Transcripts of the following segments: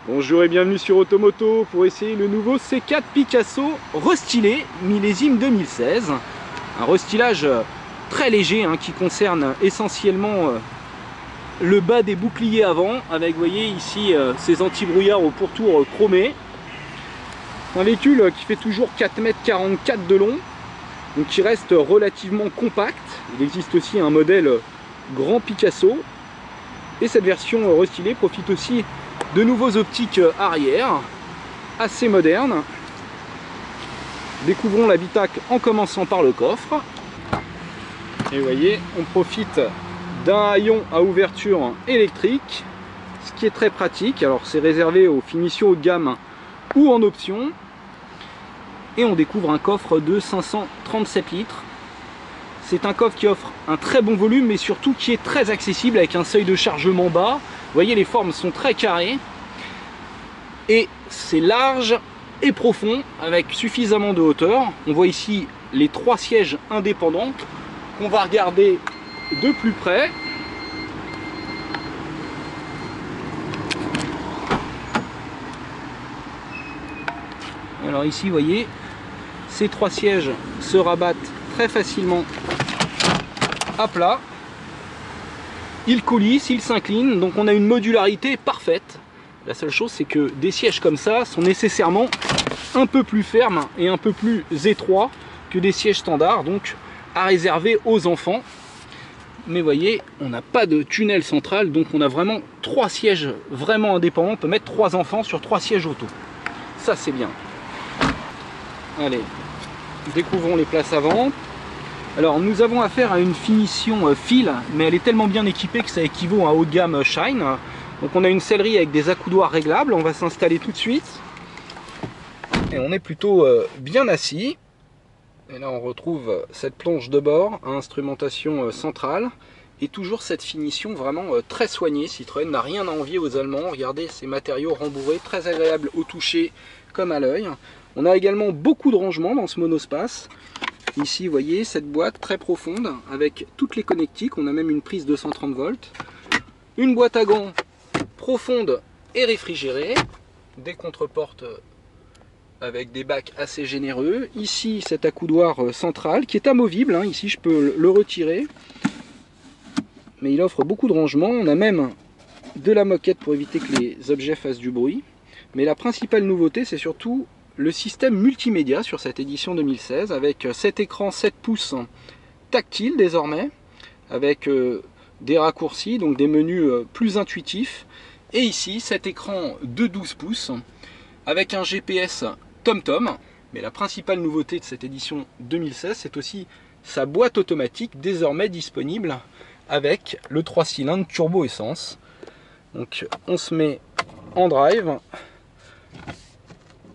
Bonjour et bienvenue sur Automoto pour essayer le nouveau C4 Picasso restylé millésime 2016. Un restylage très léger qui concerne essentiellement le bas des boucliers avant avec, vous voyez ici, ces anti-brouillards au pourtour chromé. Un véhicule qui fait toujours 4,44 m de long, donc qui reste relativement compact. Il existe aussi un modèle Grand Picasso et cette version restylée profite aussi de nouveaux optiques arrière assez modernes. Découvrons l'habitacle en commençant par le coffre. Et vous voyez, on profite d'un haillon à ouverture électrique, ce qui est très pratique. Alors c'est réservé aux finitions haut de gamme ou en option. Et on découvre un coffre de 537 litres. C'est un coffre qui offre un très bon volume, mais surtout qui est très accessible avec un seuil de chargement bas. Vous voyez, les formes sont très carrées. Et c'est large et profond, avec suffisamment de hauteur. On voit ici les 3 sièges indépendants qu'on va regarder de plus près. Alors ici, vous voyez, ces 3 sièges se rabattent très facilement à plat. Ils coulissent, ils s'inclinent, donc on a une modularité parfaite. La seule chose, c'est que des sièges comme ça sont nécessairement un peu plus fermes et un peu plus étroits que des sièges standards, donc à réserver aux enfants. Mais vous voyez, on n'a pas de tunnel central, donc on a vraiment 3 sièges vraiment indépendants. On peut mettre 3 enfants sur 3 sièges auto. Ça, c'est bien. Allez, découvrons les places avant. Alors, nous avons affaire à une finition fil, mais elle est tellement bien équipée que ça équivaut à un haut de gamme Shine. Donc on a une sellerie avec des accoudoirs réglables, on va s'installer tout de suite. Et on est plutôt bien assis. Et là on retrouve cette planche de bord à instrumentation centrale. Et toujours cette finition vraiment très soignée. Citroën n'a rien à envier aux Allemands. Regardez ces matériaux rembourrés, très agréables au toucher comme à l'œil. On a également beaucoup de rangements dans ce monospace. Ici vous voyez cette boîte très profonde avec toutes les connectiques. On a même une prise 230 volts. Une boîte à gants profonde et réfrigérée, des contreportes avec des bacs assez généreux. Ici cet accoudoir central qui est amovible, ici je peux le retirer, mais il offre beaucoup de rangements. On a même de la moquette pour éviter que les objets fassent du bruit. Mais la principale nouveauté, c'est surtout le système multimédia sur cette édition 2016 avec cet écran 7 pouces tactile désormais, avec des raccourcis, donc des menus plus intuitifs. Et ici cet écran de 12 pouces avec un GPS TomTom. Mais la principale nouveauté de cette édition 2016, c'est aussi sa boîte automatique désormais disponible avec le 3 cylindres turbo essence. Donc on se met en drive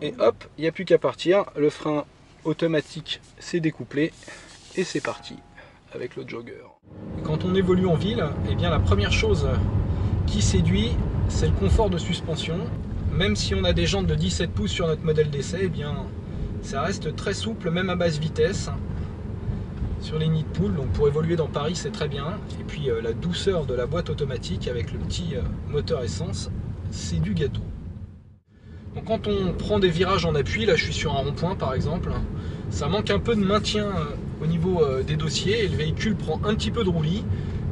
et hop, il n'y a plus qu'à partir. Le frein automatique s'est découplé et c'est parti avec le jogger. Quand on évolue en ville, eh bien la première chose qui séduit, c'est le confort de suspension. Même si on a des jantes de 17 pouces sur notre modèle d'essai, eh bien ça reste très souple, même à basse vitesse sur les nids de poules. Donc pour évoluer dans Paris, c'est très bien. Et puis la douceur de la boîte automatique avec le petit moteur essence, c'est du gâteau. Donc quand on prend des virages en appui, là je suis sur un rond-point par exemple, ça manque un peu de maintien au niveau des dossiers et le véhicule prend un petit peu de roulis,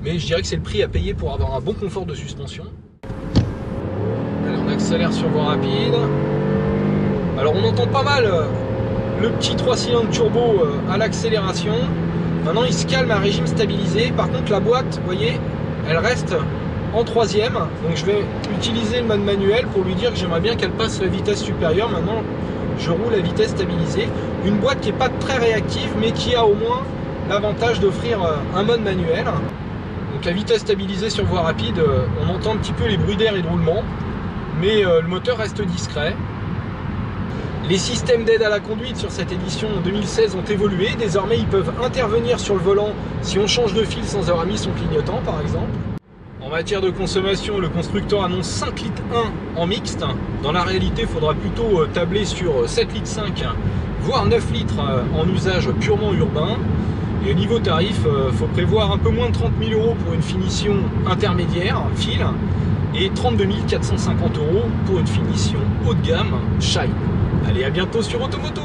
mais je dirais que c'est le prix à payer pour avoir un bon confort de suspension. Allez, on accélère sur voie rapide. Alors on entend pas mal le petit 3 cylindres turbo à l'accélération. Maintenant il se calme à régime stabilisé. Par contre la boîte, vous voyez, elle reste en 3e. Donc je vais utiliser le mode manuel pour lui dire que j'aimerais bien qu'elle passe la vitesse supérieure. Maintenant je roule à vitesse stabilisée. Une boîte qui n'est pas très réactive mais qui a au moins l'avantage d'offrir un mode manuel. Donc à vitesse stabilisée sur voie rapide, on entend un petit peu les bruits d'air et de roulement, mais le moteur reste discret. Les systèmes d'aide à la conduite sur cette édition 2016 ont évolué. Désormais, ils peuvent intervenir sur le volant si on change de fil sans avoir mis son clignotant, par exemple. En matière de consommation, le constructeur annonce 5 litres 1 en mixte. Dans la réalité, il faudra plutôt tabler sur 7 litres 5, voire 9 litres en usage purement urbain. Et au niveau tarif, il faut prévoir un peu moins de 30 000 € pour une finition intermédiaire, fil, et 32 450 € pour une finition haut de gamme Shine. Allez, à bientôt sur Automoto.